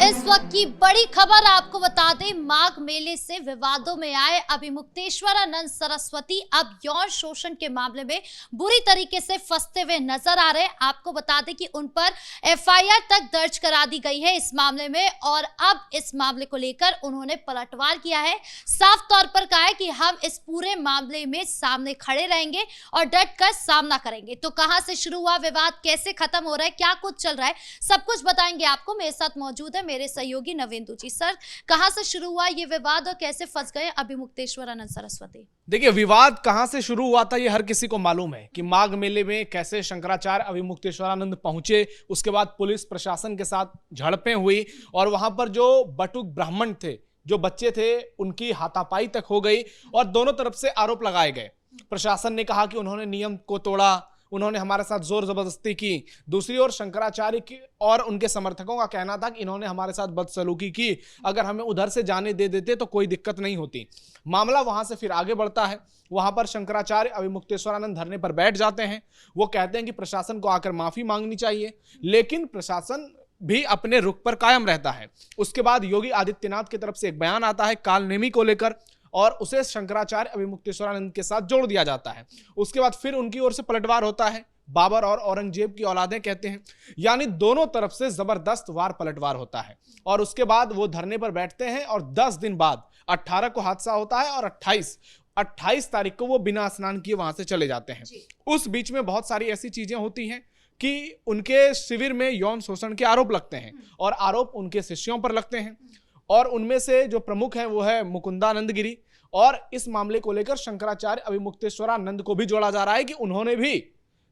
इस वक्त की बड़ी खबर आपको बता दें, माघ मेले से विवादों में आए अभिमुक्तेश्वरानंद सरस्वती अब यौन शोषण के मामले में बुरी तरीके से फंसते हुए नजर आ रहे हैं। आपको बता दें कि उन पर एफआईआर तक दर्ज करा दी गई है इस मामले में, और अब इस मामले को लेकर उन्होंने पलटवार किया है। साफ तौर पर कहा है कि हम इस पूरे मामले में सामने खड़े रहेंगे और डट कर सामना करेंगे। तो कहां से शुरू हुआ विवाद, कैसे खत्म हो रहा है, क्या कुछ चल रहा है, सब कुछ बताएंगे आपको। मेरे साथ मौजूद है मेरे सहयोगी नवेंदु जी। सर, कहां से शुरू हुआ ये विवाद और कैसे फंस गए अभिमुक्तेश्वरानंद सरस्वती? देखिए, विवाद कहां से शुरू हुआ था ये हर किसी को मालूम है कि माघ मेले में कैसे शंकराचार्य अभिमुक्तेश्वरानंद पहुंचे। उसके बाद पुलिस प्रशासन के साथ झड़पें हुई और वहां पर जो बटुक ब्राह्मण थे, जो बच्चे थे, उनकी हाथापाई तक हो गई और दोनों तरफ से आरोप लगाए गए। प्रशासन ने कहा कि उन्होंने नियम को तोड़ा, उन्होंने हमारे साथ जोर जबरदस्ती की। दूसरी ओर शंकराचार्य की और उनके समर्थकों का कहना था कि इन्होंने हमारे साथ बदसलूकी की, अगर हमें उधर से जाने दे देते तो कोई दिक्कत नहीं होती। मामला वहां से फिर आगे बढ़ता है। वहां पर शंकराचार्य अभिमुक्तेश्वरानंद धरने पर बैठ जाते हैं। वो कहते हैं कि प्रशासन को आकर माफी मांगनी चाहिए, लेकिन प्रशासन भी अपने रुख पर कायम रहता है। उसके बाद योगी आदित्यनाथ की तरफ से एक बयान आता है कालनेमी को लेकर, और उसे शंकराचार्य अभिमुक्तेश्वरानंद के साथ जोड़ दिया जाता है। उसके बाद फिर उनकी ओर से पलटवार होता है। बाबर और औरंगजेब की औलादें कहते हैं, यानी दोनों तरफ से जबरदस्त वार पलटवार होता है। और उसके बाद वो धरने पर बैठते हैं और 10 दिन बाद 18 को हादसा होता है और 28 तारीख को वो बिना स्नान किए वहां से चले जाते हैं। उस बीच में बहुत सारी ऐसी चीजें होती हैं कि उनके शिविर में यौन शोषण के आरोप लगते हैं और आरोप उनके शिष्यों पर लगते हैं, और उनमें से जो प्रमुख हैं वो है मुकुंदानंद गिरी। और इस मामले को लेकर शंकराचार्य अभिमुक्तेश्वरानंद को भी जोड़ा जा रहा है कि उन्होंने भी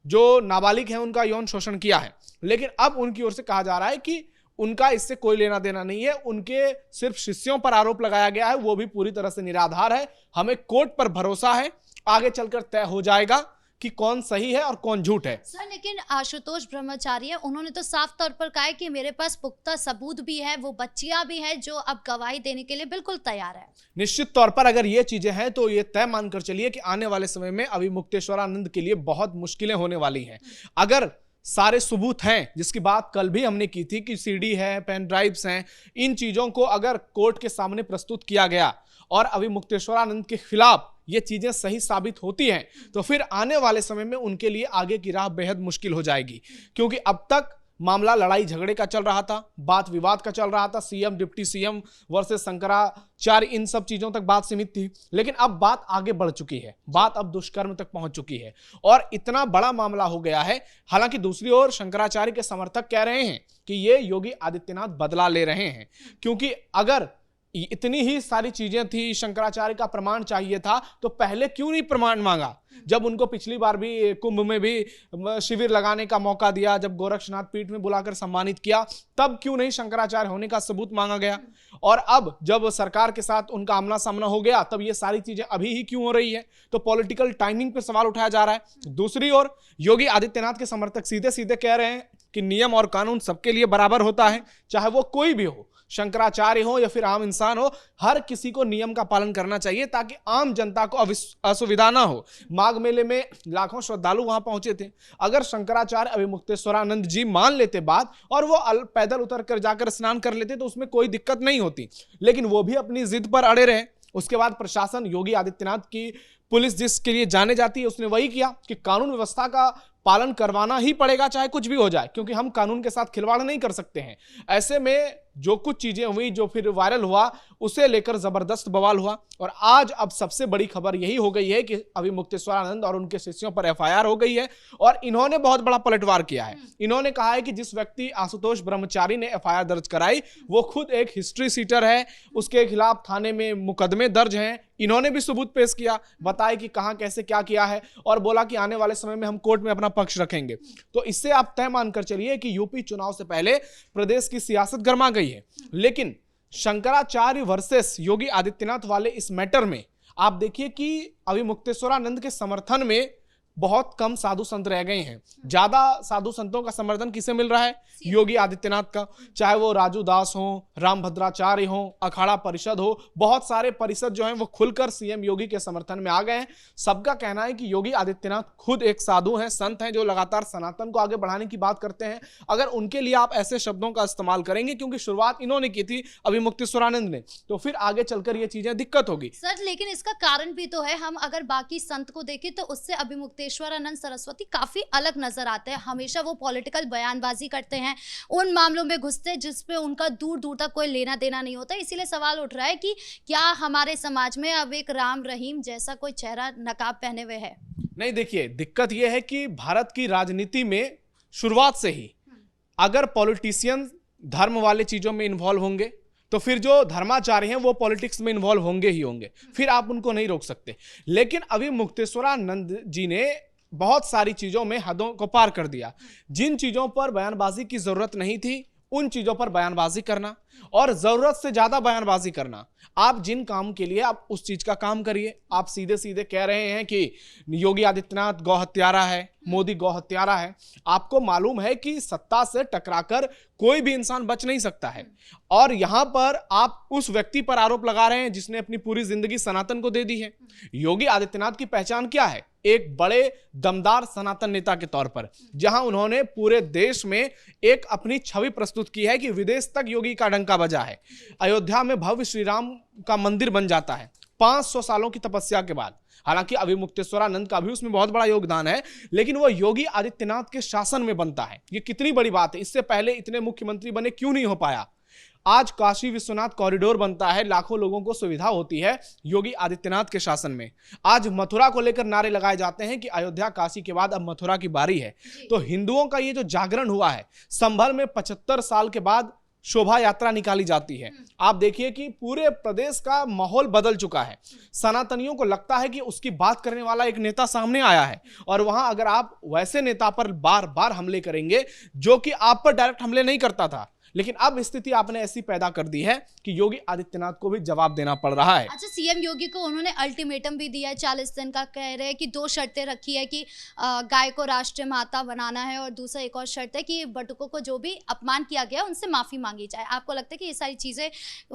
जो नाबालिग हैं उनका यौन शोषण किया है। लेकिन अब उनकी ओर से कहा जा रहा है कि उनका इससे कोई लेना देना नहीं है, उनके सिर्फ शिष्यों पर आरोप लगाया गया है, वो भी पूरी तरह से निराधार है। हमें कोर्ट पर भरोसा है, आगे चलकर तय हो जाएगा कि कौन सही है और कौन झूठ है। सर, लेकिन आशुतोष ब्रह्मचारी उन्होंने तो साफ तौर पर कहा है कि मेरे पास पुख्ता सबूत भी है, वो बच्चियां भी हैं जो अब गवाही देने के लिए बिल्कुल तैयार है। निश्चित तौर पर अगर ये चीजें हैं तो ये तय मानकर चलिए कि आने वाले समय में अभिमुक्तेश्वरानंद के लिए बहुत मुश्किलें होने वाली हैं। अगर सारे सबूत हैं, जिसकी बात कल भी हमने की थी कि सीडी है, पेन ड्राइव्स हैं, इन चीजों को अगर कोर्ट के सामने प्रस्तुत किया गया और अभिमुक्तेश्वरानंद के खिलाफ ये चीजें सही साबित होती हैं, तो फिर आने वाले समय में उनके लिए आगे की राह बेहद मुश्किल हो जाएगी। क्योंकि अब तक मामला लड़ाई झगड़े का चल रहा था, बात विवाद का चल रहा था, CM deputy CM versus Shankaracharya, इन सब चीजों तक बात सीमित थी। लेकिन अब बात आगे बढ़ चुकी है, बात अब दुष्कर्म तक पहुंच चुकी है और इतना बड़ा मामला हो गया है। हालांकि दूसरी ओर शंकराचार्य के समर्थक कह रहे हैं कि ये योगी आदित्यनाथ बदला ले रहे हैं, क्योंकि अगर इतनी ही सारी चीजें थी, शंकराचार्य का प्रमाण चाहिए था, तो पहले क्यों नहीं प्रमाण मांगा? जब उनको पिछली बार भी कुंभ में भी शिविर लगाने का मौका दिया, जब गोरक्षनाथ पीठ में बुलाकर सम्मानित किया, तब क्यों नहीं शंकराचार्य होने का सबूत मांगा गया? और अब जब सरकार के साथ उनका आमना सामना हो गया, तब ये सारी चीजें अभी ही क्यों हो रही है? तो पॉलिटिकल टाइमिंग पर सवाल उठाया जा रहा है। दूसरी ओर योगी आदित्यनाथ के समर्थक सीधे सीधे कह रहे हैं कि नियम और कानून सबके लिए बराबर होता है, चाहे वो कोई भी हो, शंकराचार्य हो या फिर आम इंसान हो, हर किसी को नियम का पालन करना चाहिए ताकि आम जनता को असुविधा ना हो। माघ मेले में लाखों श्रद्धालु वहां पहुंचे थे। अगर शंकराचार्य अभिमुक्तेश्वरानंद जी मान लेते बात और वो पैदल उतर कर जाकर स्नान कर लेते तो उसमें कोई दिक्कत नहीं होती, लेकिन वो भी अपनी जिद पर अड़े रहे। उसके बाद प्रशासन, योगी आदित्यनाथ की पुलिस जिसके लिए जाने जाती है, उसने वही किया कि कानून व्यवस्था का पालन करवाना ही पड़ेगा, चाहे कुछ भी हो जाए, क्योंकि हम कानून के साथ खिलवाड़ नहीं कर सकते हैं। ऐसे में जो कुछ चीजें हुई, जो फिर वायरल हुआ, उसे लेकर जबरदस्त बवाल हुआ। और आज अब सबसे बड़ी खबर यही हो गई है कि अभिमुक्तेश्वरानंद और उनके शिष्यों पर एफआईआर हो गई है और इन्होंने बहुत बड़ा पलटवार किया है। इन्होंने कहा है कि जिस व्यक्ति आशुतोष ब्रह्मचारी ने एफआईआर दर्ज कराई, वो खुद एक हिस्ट्री सीटर है, उसके खिलाफ थाने में मुकदमे दर्ज हैं। इन्होंने भी सबूत पेश किया, बताया कि कहां कैसे क्या किया है और बोला कि आने वाले समय में हम कोर्ट में अपना पक्ष रखेंगे। तो इससे आप तय मानकर चलिए कि यूपी चुनाव से पहले प्रदेश की सियासत गर्मा गई है। लेकिन शंकराचार्य वर्सेस योगी आदित्यनाथ वाले इस मैटर में आप देखिए कि अभिमुक्तेश्वरानंद के समर्थन में बहुत कम साधु संत रह गए हैं। ज्यादा साधु संतों का समर्थन किसे मिल रहा है? योगी आदित्यनाथ का। चाहे वो राजू दास हो, रामभद्राचार्य हो, अखाड़ा परिषद हो, बहुत सारे परिषद जो हैं वो खुलकर सीएम योगी के समर्थन में आ गए हैं। सबका कहना है कि योगी आदित्यनाथ खुद एक साधु हैं, संत हैं, जो लगातार सनातन को आगे बढ़ाने की बात करते हैं। अगर उनके लिए आप ऐसे शब्दों का इस्तेमाल करेंगे, क्योंकि शुरुआत इन्होंने की थी अभिमुक्तेश्वरानंद ने, तो फिर आगे चलकर ये चीजें दिक्कत होगी। सर लेकिन इसका कारण भी तो है, हम अगर बाकी संत को देखें तो उससे अभिमुक्तेश्वरानंद सरस्वती काफी अलग नजर आते हैं। हमेशा वो पॉलिटिकल बयानबाजी करते हैं, उन मामलों में घुसते हैं जिसपे उनका दूर दूर तक कोई लेना देना नहीं होता। इसीलिए सवाल उठ रहा है कि क्या हमारे समाज में अब एक राम रहीम जैसा कोई चेहरा नकाब पहने हुए है? नहीं, देखिए दिक्कत यह है कि भारत की राजनीति में शुरुआत से ही अगर पॉलिटिशियन धर्म वाले चीजों में इन्वॉल्व होंगे तो फिर जो धर्माचार्य हैं वो पॉलिटिक्स में इन्वॉल्व होंगे ही होंगे, फिर आप उनको नहीं रोक सकते। लेकिन अभी मुक्तेश्वरानंद जी ने बहुत सारी चीजों में हदों को पार कर दिया। जिन चीजों पर बयानबाजी की जरूरत नहीं थी उन चीजों पर बयानबाजी करना, और जरूरत से ज्यादा बयानबाजी करना। आप जिन काम के लिए आप उस चीज का काम करिए। आप सीधे सीधे कह रहे हैं कि योगी आदित्यनाथ गौ हत्यारा है, मोदी गौ हत्यारा है। आपको मालूम है कि सत्ता से टकराकर कोई भी इंसान बच नहीं सकता है, और यहां पर आप उस व्यक्ति पर आरोप लगा रहे हैं जिसने अपनी पूरी जिंदगी सनातन को दे दी है। योगी आदित्यनाथ की पहचान क्या है? एक बड़े दमदार सनातन नेता के तौर पर, जहां उन्होंने पूरे देश में एक अपनी छवि प्रस्तुत की है कि विदेश तक योगी का डंका बजा है। अयोध्या में भव्य श्री राम का मंदिर बन जाता है 500 सालों की तपस्या के बाद। हालांकि अभिमुक्तेश्वरानंद का भी उसमें बहुत बड़ा योगदान है, लेकिन वो योगी आदित्यनाथ के शासन में बनता है। ये कितनी बड़ी बात है। इससे पहले इतने मुख्यमंत्री बने क्यों नहीं हो पाया? आज काशी विश्वनाथ कॉरिडोर बनता है, लाखों लोगों को सुविधा होती है योगी आदित्यनाथ के शासन में। आज मथुरा को लेकर नारे लगाए जाते हैं कि अयोध्या काशी के बाद अब मथुरा की बारी है। तो हिंदुओं का ये जो जागरण हुआ है, संभल में 75 साल के बाद शोभा यात्रा निकाली जाती है। आप देखिए कि पूरे प्रदेश का माहौल बदल चुका है। सनातनियों को लगता है कि उसकी बात करने वाला एक नेता सामने आया है, और वहां अगर आप वैसे नेता पर बार बार हमले करेंगे जो कि आप पर डायरेक्ट हमले नहीं करता था, लेकिन अब स्थिति आपने ऐसी पैदा कर दी है कि योगी आदित्यनाथ को भी जवाब देना पड़ रहा है। अच्छा, सीएम योगी को उन्होंने अल्टीमेटम भी दिया है 40 दिन का। कह रहे हैं कि 2 शर्तें रखी है कि गाय को राष्ट्रीय माता बनाना है, और दूसरा एक और शर्त है कि बटुकों को जो भी अपमान किया गया उनसे माफी मांगी जाए। आपको लगता है कि ये सारी चीजें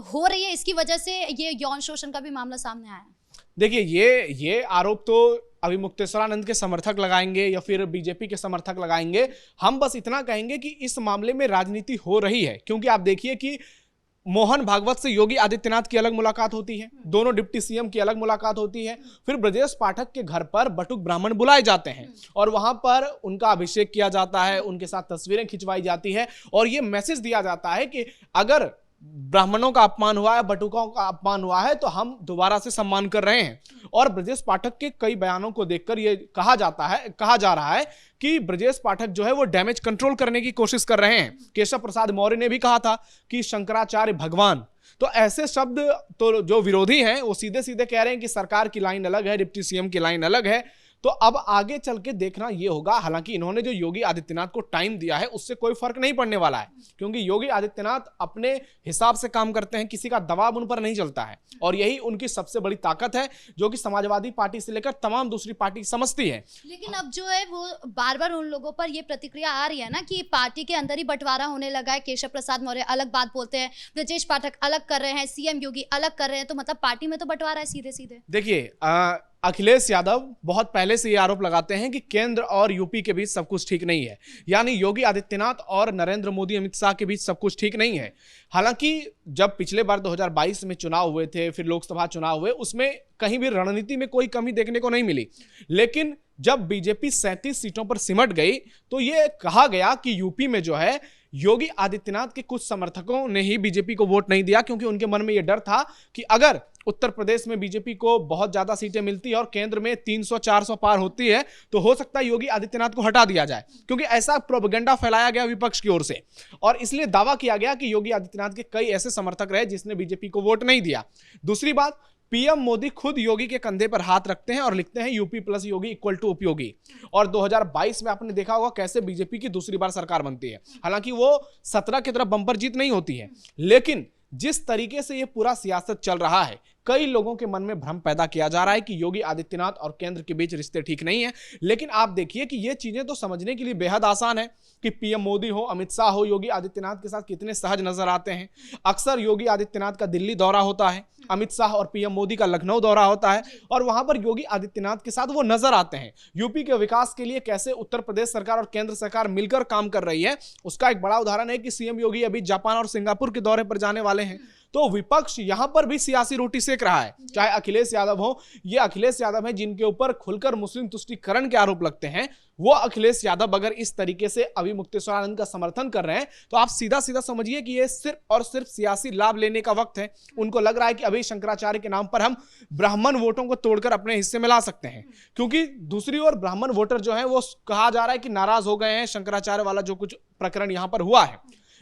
हो रही है, इसकी वजह से ये यौन शोषण का भी मामला सामने आया है? देखिए, ये आरोप तो अभिमुक्तेश्वरानंद के समर्थक लगाएंगे या फिर बीजेपी के समर्थक लगाएंगे। हम बस इतना कहेंगे कि इस मामले में राजनीति हो रही है, क्योंकि आप देखिए कि मोहन भागवत से योगी आदित्यनाथ की अलग मुलाकात होती है, दोनों डिप्टी सीएम की अलग मुलाकात होती है, फिर ब्रजेश पाठक के घर पर बटुक ब्राह्मण बुलाए जाते हैं और वहां पर उनका अभिषेक किया जाता है, उनके साथ तस्वीरें खिंचवाई जाती है, और यह मैसेज दिया जाता है कि अगर ब्राह्मणों का अपमान हुआ है, बटुकों का अपमान हुआ है, तो हम दोबारा से सम्मान कर रहे हैं। और ब्रजेश पाठक के कई बयानों को देखकर यह कहा जा रहा है कि ब्रजेश पाठक जो है वो डैमेज कंट्रोल करने की कोशिश कर रहे हैं। केशव प्रसाद मौर्य ने भी कहा था कि शंकराचार्य भगवान। तो ऐसे शब्द तो जो विरोधी हैं वो सीधे सीधे कह रहे हैं कि सरकार की लाइन अलग है, डिप्टी सीएम की लाइन अलग है। तो अब आगे चल के देखना यह होगा। हालांकि इन्होंने जो योगी आदित्यनाथ को टाइम दिया है उससे कोई फर्क नहीं पड़ने वाला है, क्योंकि योगी आदित्यनाथ अपने हिसाब से काम करते हैं, किसी का दबाव उन पर नहीं चलता है, और यही उनकी सबसे बड़ी ताकत है जो कि समाजवादी पार्टी से लेकर तमाम दूसरी पार्टी समझती है। लेकिन अब जो है वो बार बार उन लोगों पर ये प्रतिक्रिया आ रही है ना कि पार्टी के अंदर ही बंटवारा होने लगा है। केशव प्रसाद मौर्य अलग बात बोलते हैं, ब्रजेश पाठक अलग कर रहे हैं, सीएम योगी अलग कर रहे हैं, तो मतलब पार्टी में तो बंटवारा है सीधे सीधे। देखिए, अखिलेश यादव बहुत पहले से ये आरोप लगाते हैं कि केंद्र और यूपी के बीच सब कुछ ठीक नहीं है, यानी योगी आदित्यनाथ और नरेंद्र मोदी अमित शाह के बीच सब कुछ ठीक नहीं है। हालांकि जब पिछले बार 2022 में चुनाव हुए थे, फिर लोकसभा चुनाव हुए, उसमें कहीं भी रणनीति में कोई कमी देखने को नहीं मिली। लेकिन जब बीजेपी 37 सीटों पर सिमट गई तो ये कहा गया कि यूपी में जो है योगी आदित्यनाथ के कुछ समर्थकों ने ही बीजेपी को वोट नहीं दिया, क्योंकि उनके मन में यह डर था कि अगर उत्तर प्रदेश में बीजेपी को बहुत ज्यादा सीटें मिलती है और केंद्र में 300-400 पार होती है तो हो सकता है योगी आदित्यनाथ को हटा दिया जाए, क्योंकि ऐसा प्रोपेगेंडा फैलाया गया विपक्ष की ओर से, और इसलिए दावा किया गया कि योगी आदित्यनाथ के कई ऐसे समर्थक रहे जिसने बीजेपी को वोट नहीं दिया। दूसरी बात, पीएम मोदी खुद योगी के कंधे पर हाथ रखते हैं और लिखते हैं UP plus Yogi equal to उपयोगी, और 2022 में आपने देखा होगा कैसे बीजेपी की दूसरी बार सरकार बनती है। हालांकि वो 17 की तरफ बम्पर जीत नहीं होती है, लेकिन जिस तरीके से ये पूरा सियासत चल रहा है, कई लोगों के मन में भ्रम पैदा किया जा रहा है कि योगी आदित्यनाथ और केंद्र के बीच रिश्ते ठीक नहीं है। लेकिन आप देखिए कि ये चीजें तो समझने के लिए बेहद आसान है कि पीएम मोदी हो, अमित शाह हो, योगी आदित्यनाथ के साथ कितने सहज नजर आते हैं। अक्सर योगी आदित्यनाथ का दिल्ली दौरा होता है, अमित शाह और पीएम मोदी का लखनऊ दौरा होता है और वहां पर योगी आदित्यनाथ के साथ वो नजर आते हैं। यूपी के विकास के लिए कैसे उत्तर प्रदेश सरकार और केंद्र सरकार मिलकर काम कर रही है, उसका एक बड़ा उदाहरण है कि सीएम योगी अभी जापान और सिंगापुर के दौरे पर जाने वाले हैं। तो विपक्ष यहां पर भी सियासी रोटी सेक रहा है, चाहे अखिलेश यादव हो। ये अखिलेश यादव हैं जिनके ऊपर खुलकर मुस्लिम तुष्टीकरण के आरोप लगते हैं। वो अखिलेश यादव अगर इस तरीके से अभी मुक्तेश्वरानंद का समर्थन कर रहे हैं तो आप सीधा सीधा समझिए कि ये सिर्फ और सिर्फ सियासी लाभ लेने का वक्त है। उनको लग रहा है कि अभी शंकराचार्य के नाम पर हम ब्राह्मण वोटों को तोड़कर अपने हिस्से में ला सकते हैं, क्योंकि दूसरी ओर ब्राह्मण वोटर जो है वो कहा जा रहा है कि नाराज हो गए हैं शंकराचार्य वाला जो कुछ प्रकरण यहां पर हुआ है।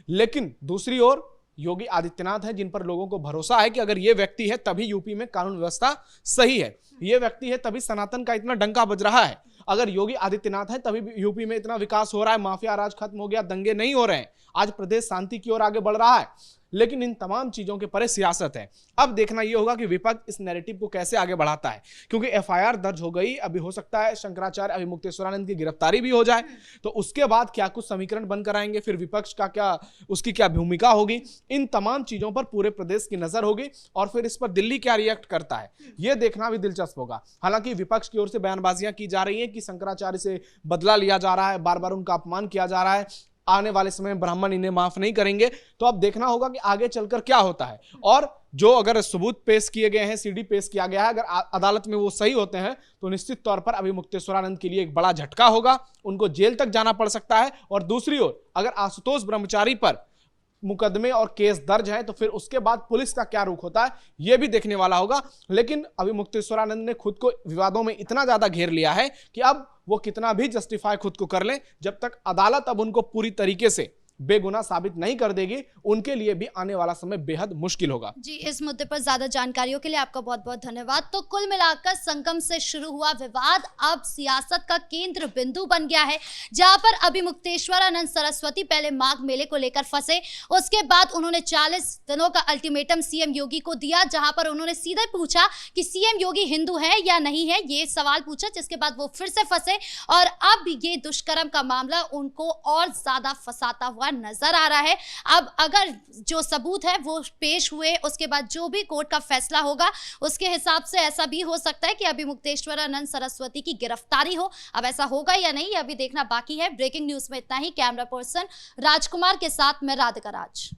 लेकिन दूसरी ओर योगी आदित्यनाथ है जिन पर लोगों को भरोसा है कि अगर ये व्यक्ति है तभी यूपी में कानून व्यवस्था सही है, ये व्यक्ति है तभी सनातन का इतना डंका बज रहा है, अगर योगी आदित्यनाथ है तभी यूपी में इतना विकास हो रहा है, माफिया राज खत्म हो गया, दंगे नहीं हो रहे हैं, आज प्रदेश शांति की ओर आगे बढ़ रहा है। लेकिन इन तमाम चीजों के परे सियासत है। अब देखना यह होगा कि विपक्ष इस नैरेटिव को कैसे आगे बढ़ाता है, क्योंकि एफआईआर दर्ज हो गई, अभी हो सकता है शंकराचार्य अभी मुक्तेश्वरानंद की गिरफ्तारी भी हो जाए, तो उसके बाद क्या कुछ समीकरण बनकर आएंगे, फिर विपक्ष का क्या, उसकी क्या भूमिका होगी, इन तमाम चीजों पर पूरे प्रदेश की नजर होगी और फिर इस पर दिल्ली क्या रिएक्ट करता है यह देखना भी दिलचस्प होगा। हालांकि विपक्ष की ओर से बयानबाजियां की जा रही है कि शंकराचार्य से बदला लिया जा रहा है, बार बार उनका अपमान किया जा रहा है, आने वाले समय में ब्राह्मण इन्हें माफ नहीं करेंगे। तो अब देखना होगा कि आगे चलकर क्या होता है, और जो अगर सबूत पेश किए गए हैं, सीडी पेश किया गया है, अगर अदालत में वो सही होते हैं तो निश्चित तौर पर अभी मुक्तेश्वरानंद के लिए एक बड़ा झटका होगा, उनको जेल तक जाना पड़ सकता है। और दूसरी ओर अगर आशुतोष ब्रह्मचारी पर मुकदमे और केस दर्ज है तो फिर उसके बाद पुलिस का क्या रुख होता है यह भी देखने वाला होगा। लेकिन अभी मुक्तेश्वरानंद ने खुद को विवादों में इतना ज्यादा घेर लिया है कि अब वो कितना भी जस्टिफाई खुद को कर ले, जब तक अदालत अब उनको पूरी तरीके से बेगुनाह साबित नहीं कर देगी, उनके लिए भी आने वाला समय बेहद मुश्किल होगा। जी, इस मुद्दे पर ज्यादा जानकारियों के लिए आपका बहुत बहुत धन्यवाद। तो कुल मिलाकर संगम से शुरू हुआ विवाद अब सियासत का केंद्र बिंदु बन गया है, जहां पर अभी मुक्तेश्वरानंद सरस्वती पहले माघ मेले को लेकर फंसे, उसके बाद उन्होंने 40 दिनों का अल्टीमेटम सीएम योगी को दिया, जहां पर उन्होंने सीधे पूछा कि सीएम योगी हिंदू है या नहीं है, ये सवाल पूछा, जिसके बाद वो फिर से फंसे और अब ये दुष्कर्म का मामला उनको और ज्यादा फंसाता हुआ नजर आ रहा है। अब अगर जो सबूत है वो पेश हुए, उसके बाद जो भी कोर्ट का फैसला होगा उसके हिसाब से ऐसा भी हो सकता है कि अभी मुक्तेश्वरानंद सरस्वती की गिरफ्तारी हो। अब ऐसा होगा या नहीं अभी देखना बाकी है। ब्रेकिंग न्यूज में इतना ही। कैमरा पर्सन राजकुमार के साथ मैं राधिका राज।